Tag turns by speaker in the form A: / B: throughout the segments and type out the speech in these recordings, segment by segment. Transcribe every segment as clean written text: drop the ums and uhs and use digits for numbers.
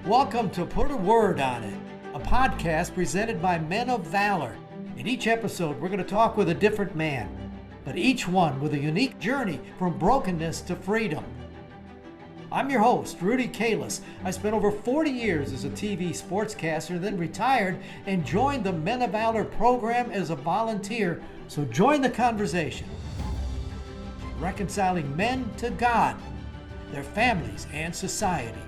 A: Welcome to Put a Word on It, a podcast presented by Men of Valor. In each episode, we're going to talk with a different man, but each one with a unique journey from brokenness to freedom. I'm your host, Rudy Kalis. I spent over 40 years as a TV sportscaster, then retired and joined the Men of Valor program as a volunteer, so join the conversation. Reconciling men to God, their families, and society.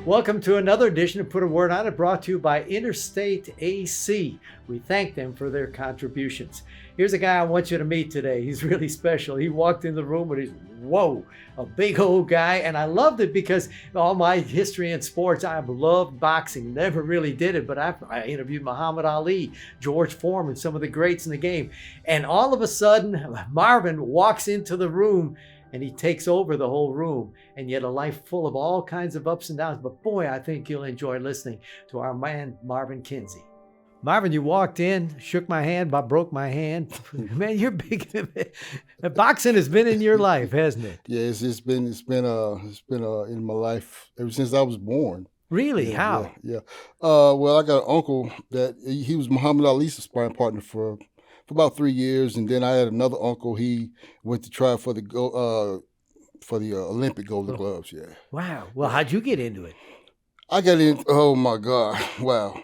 A: Welcome to another edition of Put a Word on It, brought to you by Interstate AC. We thank them for their contributions. Here's a guy I want you to meet today. He's really special. He walked in the room and he's, whoa, a big old guy. And I loved it because all my history in sports, I've loved boxing. Never really did it, but I interviewed Muhammad Ali, George Foreman, some of the greats in the game. And all of a sudden, Marvin walks into the room and he takes over the whole room, and yet a life full of all kinds of ups and downs. But boy, I think you'll enjoy listening to our man, Marvin Kinsey. Marvin, you walked in, shook my hand, broke my hand. Man, you're big. Boxing has been in your life, hasn't it?
B: Yeah, it's been in my life ever since I was born.
A: Really?
B: Yeah,
A: How?
B: Yeah. Well, I got an uncle that he was Muhammad Ali's sparring partner for about 3 years, and then I had another uncle. He went to try for the Olympic Golden Gloves. Yeah.
A: Wow. Well, how'd you get into it?
B: I got in. Oh my God! Wow.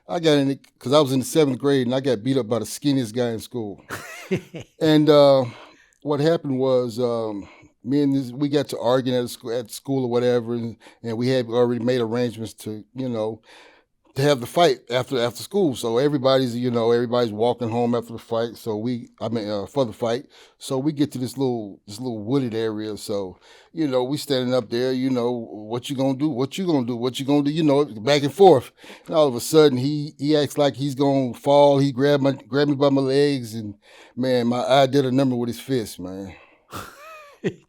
B: I got in it because I was in the 7th grade, and I got beat up by the skinniest guy in school. And what happened was, me and we got to arguing at school or whatever, and we had already made arrangements to to have the fight after school. So everybody's walking home after the fight. So for the fight. So we get to this little wooded area. So, we standing up there, what you gonna do? What you gonna do? What you gonna do? Back and forth. And all of a sudden he acts like he's gonna fall. He grabbed me by my legs, and man, I did a number with his fist, man.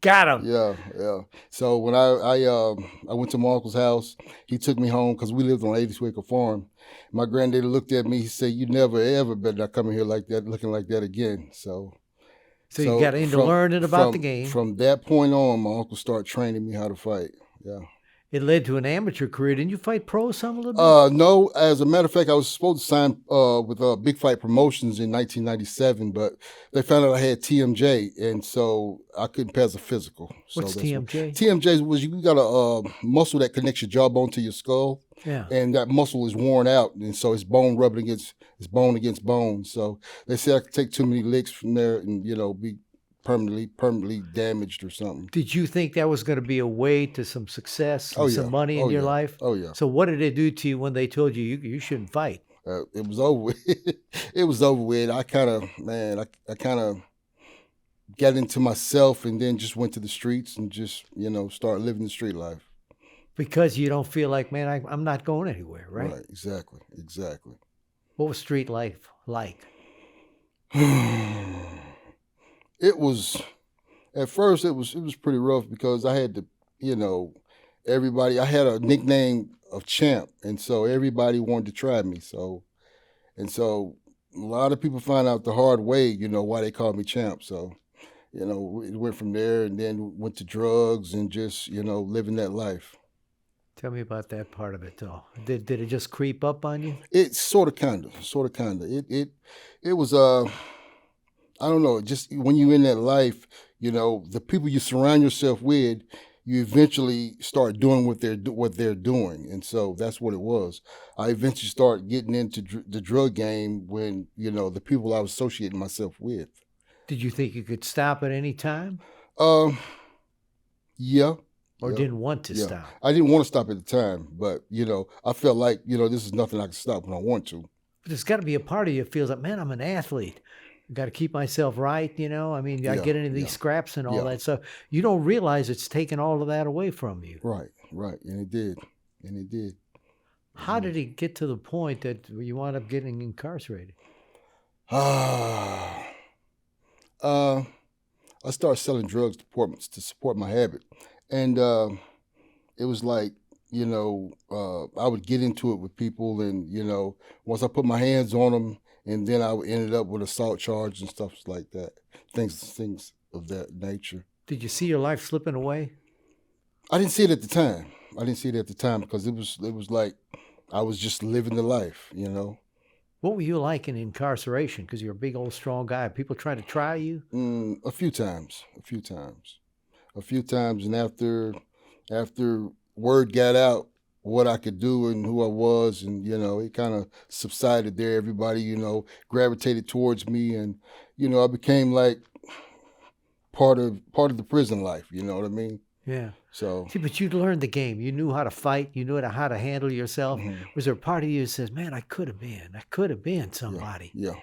A: Got him.
B: Yeah. So when I went to my uncle's house, he took me home because we lived on 80th Acre Farm. My granddaddy looked at me. He said, "You never ever better not come in here like that, looking like that again." So
A: you got into learning about the game.
B: From that point on, my uncle started training me how to fight. Yeah.
A: It led to an amateur career. Didn't you fight pro some a little bit?
B: No. As a matter of fact, I was supposed to sign with Big Fight Promotions in 1997, but they found out I had TMJ, and so I couldn't pass a physical.
A: What's TMJ?
B: TMJ was you got a muscle that connects your jawbone to your skull.
A: Yeah.
B: And that muscle is worn out, and so it's bone against bone. So they said I could take too many licks from there and be permanently damaged or something.
A: Did you think that was going to be a way to some success and some money in your life?
B: Oh, yeah.
A: So what did it do to you when they told you you shouldn't fight?
B: It was over with. It was over with. I kind of got into myself and then just went to the streets and just, started living the street life.
A: Because you don't feel like, man, I'm not going anywhere, right?
B: Right, exactly.
A: What was street life like?
B: It was, at first it was pretty rough because I had to, I had a nickname of Champ, and so everybody wanted to try me. So a lot of people find out the hard way, why they called me Champ. So, it went from there and then went to drugs and just, living that life.
A: Tell me about that part of it, though. Did it just creep up on you?
B: It sort of, kind of. It was, I don't know, just when you're in that life, the people you surround yourself with, you eventually start doing what they're doing. And so that's what it was. I eventually started getting into the drug game when, the people I was associating myself with.
A: Did you think you could stop at any time?
B: Yeah.
A: Or didn't want to stop?
B: I didn't want to stop at the time, but, I felt like, this is nothing I can stop when I want to.
A: But there's got to be a part of you that feels like, man, I'm an athlete. Got to keep myself right, I get into these scraps and all that. So you don't realize it's taken all of that away from you.
B: Right. And it did.
A: How did it get to the point that you wound up getting incarcerated?
B: I started selling drugs to support my habit. And it was like, I would get into it with people and, once I put my hands on them, and then I ended up with assault charges and stuff like that, things of that nature.
A: Did you see your life slipping away?
B: I didn't see it at the time. I didn't see it at the time because it was like I was just living the life, you know.
A: What were you like in incarceration? Because you're a big old strong guy. People trying to try you?
B: A few times, and after word got out what I could do and who I was, and it kind of subsided there. Everybody gravitated towards me, and I became like part of the prison life. You know what I mean?
A: Yeah.
B: So
A: See, but you learned the game. You knew how to fight. You knew how to handle yourself.
B: mhm,
A: Was there a part of you that says, "Man, I could have been somebody"?
B: yeah.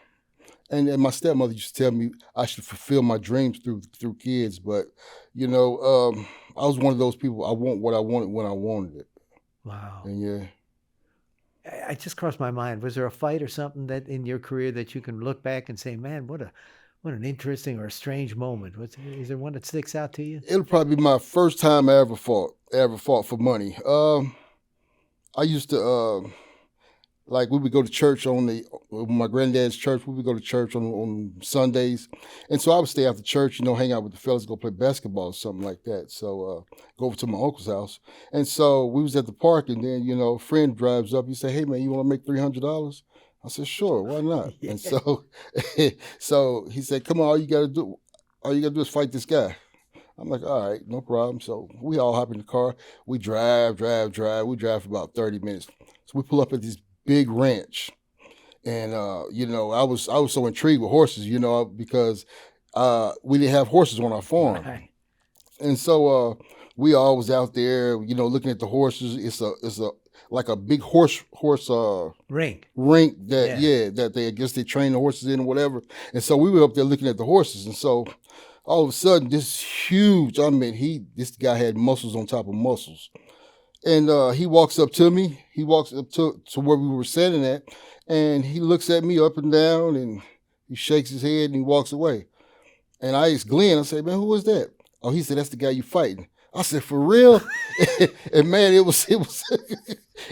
B: And my stepmother used to tell me I should fulfill my dreams through kids, but I was one of those people. I want what I wanted when I wanted it,
A: Wow.
B: and yeah.
A: I just crossed my mind. Was there a fight or something that in your career that you can look back and say, "Man, what an interesting or a strange moment"? Is there one that sticks out to you?
B: It'll probably be my first time I ever fought for money. I used to like we would go to church my granddad's church. We would go to church on Sundays, and so I would stay after church, hang out with the fellas, go play basketball or something like that. So go over to my uncle's house, and so we was at the park, and then a friend drives up. He said, "Hey man, you want to make $300?" I said, "Sure, why not?"
A: Yeah.
B: And so so he said, "Come on, all you gotta do is fight this guy." I'm like, "All right, no problem." So we all hop in the car. We drive. We drive for about 30 minutes. So we pull up at this big ranch. And I was so intrigued with horses, because we didn't have horses on our farm.
A: Right.
B: And so we all was out there, looking at the horses. It's a like a big horse
A: Ring.
B: rink that
A: Yeah.
B: that I guess they train the horses in or whatever. And so we were up there looking at the horses. And so all of a sudden, this huge, this guy had muscles on top of muscles. And he walks up to me. He walks up to where we were standing at, and he looks at me up and down, and he shakes his head, and he walks away. And I asked Glenn, I said, "Man, who was that?" Oh, he said, "That's the guy you fighting." I said, "For real?" And man, it was.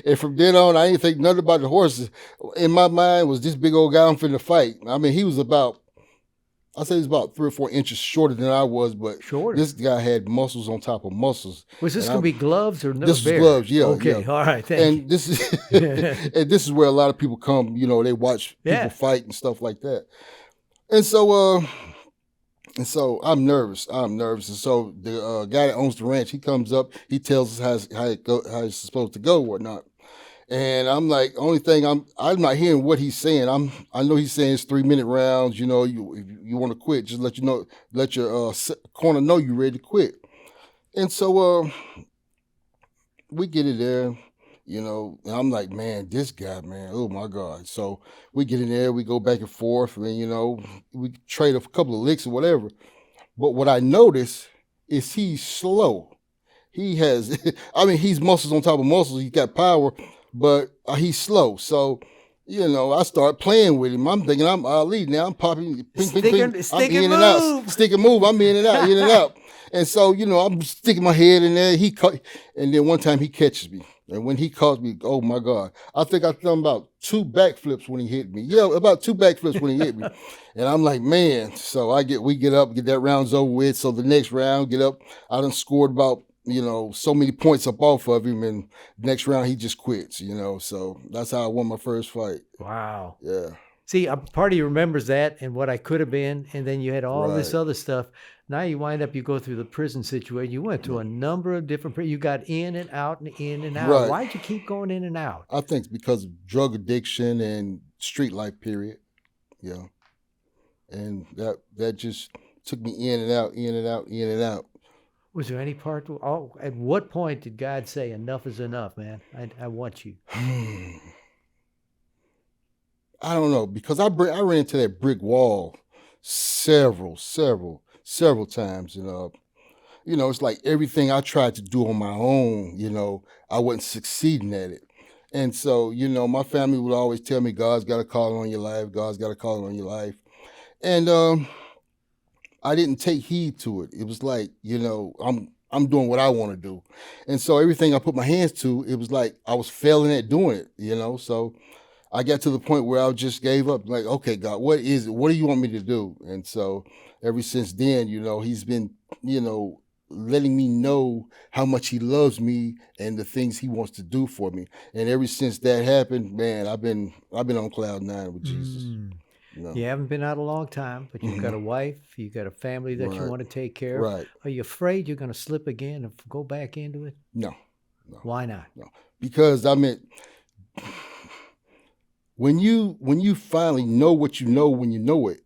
B: And from then on, I didn't think nothing about the horses. In my mind was this big old guy I'm finna fight. I mean, he was about 3 or 4 inches shorter than I was, but
A: Shorter.
B: this guy had muscles on top of muscles.
A: Was this
B: And
A: going to be gloves or no?
B: This was
A: Bare?
B: gloves, yeah,
A: Okay.
B: yeah.
A: All right. Thank
B: And this is and this is where a lot of people come, they watch people
A: Yeah.
B: fight and stuff like that. And so I'm nervous. And so the guy that owns the ranch, he comes up, he tells us how it's supposed to go, whatnot. And I'm like, only thing I'm not hearing what he's saying. I know he's saying it's 3-minute rounds. If you want to quit, just let your corner know you're ready to quit. And so we get in there, and I'm like, man, this guy, man, oh my God. So we get in there, we go back and forth, and we trade a couple of licks or whatever. But what I notice is he's slow. He has, he's muscles on top of muscles. He's got power, but he's slow. So, I start playing with him. I'm thinking I'm Ali now. I'm popping, ping, ping, ping.
A: Stick
B: I'm
A: and
B: in and out.
A: move.
B: Stick and move. I'm in and out, in and out. And so, I'm sticking my head in there. And then one time he catches me. And when he caught me, oh my God, I think I done about 2 backflips when he hit me. Yeah, about 2 backflips when he hit me. And I'm like, man. So we get up, get that round's over with. So the next round, get up. I done scored about, so many points up off of him. And next round, he just quits, So that's how I won my first fight.
A: Wow.
B: Yeah.
A: See, a part of you remembers that and what I could have been, and then you had all this
B: Right.
A: other stuff. Now you go through the prison situation. You went to a number of different you got in and out and in and out.
B: Right.
A: Why'd you keep going in and out?
B: I think it's because of drug addiction and street life, period. Yeah. And that just took me in and out, in and out, in and out.
A: Was there any part? At what point did God say, "Enough is enough, man. I want you"?
B: I don't know, because I ran into that brick wall several times, it's like everything I tried to do on my own, I wasn't succeeding at it. And so, my family would always tell me, God's got a call on your life. God's got a call on your life. And I didn't take heed to it. It was like, I'm doing what I want to do. And so everything I put my hands to, it was like I was failing at doing it, So I got to the point where I just gave up. Like, okay, God, what is it? What do you want me to do? And so ever since then, he's been, letting me know how much he loves me and the things he wants to do for me. And ever since that happened, man, I've been on cloud nine with Jesus.
A: You haven't been out a long time, but you've got a wife, you've got a family that you want to take care of.
B: Right.
A: Are you afraid you're going to slip again and go back into it?
B: No.
A: Why not?
B: No. Because when you finally know what you know when you know it,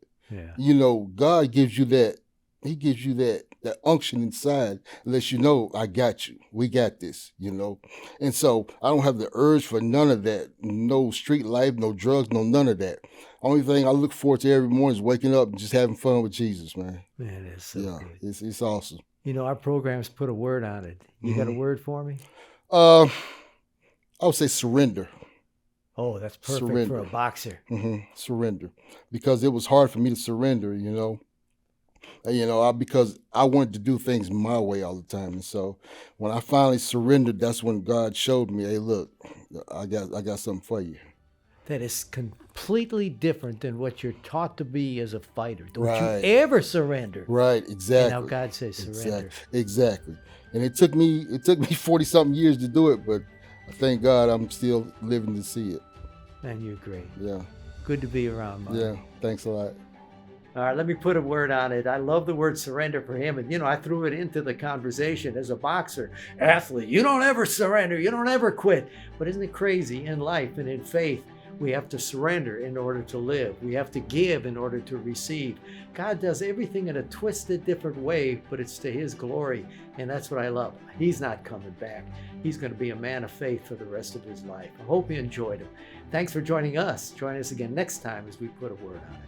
B: God gives you that. He gives you that unction inside, lets you know, I got you. We got this, And so I don't have the urge for none of that. No street life, no drugs, no none of that. Only thing I look forward to every morning is waking up and just having fun with Jesus, man.
A: Man, it's so good.
B: It's awesome.
A: Our programs put a word on it. You got a word for me?
B: I would say surrender.
A: Oh, that's perfect for a boxer.
B: Surrender. Because it was hard for me to surrender, because I wanted to do things my way all the time. And so when I finally surrendered, that's when God showed me, hey, look, I got something for you.
A: That is completely different than what you're taught to be as a fighter. Don't you
B: Right.
A: ever surrender.
B: Right, exactly.
A: And now God says surrender.
B: Exactly. And it took me 40-something years to do it, but I thank God I'm still living to see it.
A: Man, you're great.
B: Yeah.
A: Good to be around, Mark.
B: Yeah, thanks a lot.
A: All right, let me put a word on it. I love the word surrender for him. And, I threw it into the conversation as a boxer, athlete. You don't ever surrender. You don't ever quit. But isn't it crazy? In life and in faith, we have to surrender in order to live. We have to give in order to receive. God does everything in a twisted, different way, but it's to his glory. And that's what I love. He's not coming back. He's going to be a man of faith for the rest of his life. I hope you enjoyed him. Thanks for joining us. Join us again next time as we put a word on it.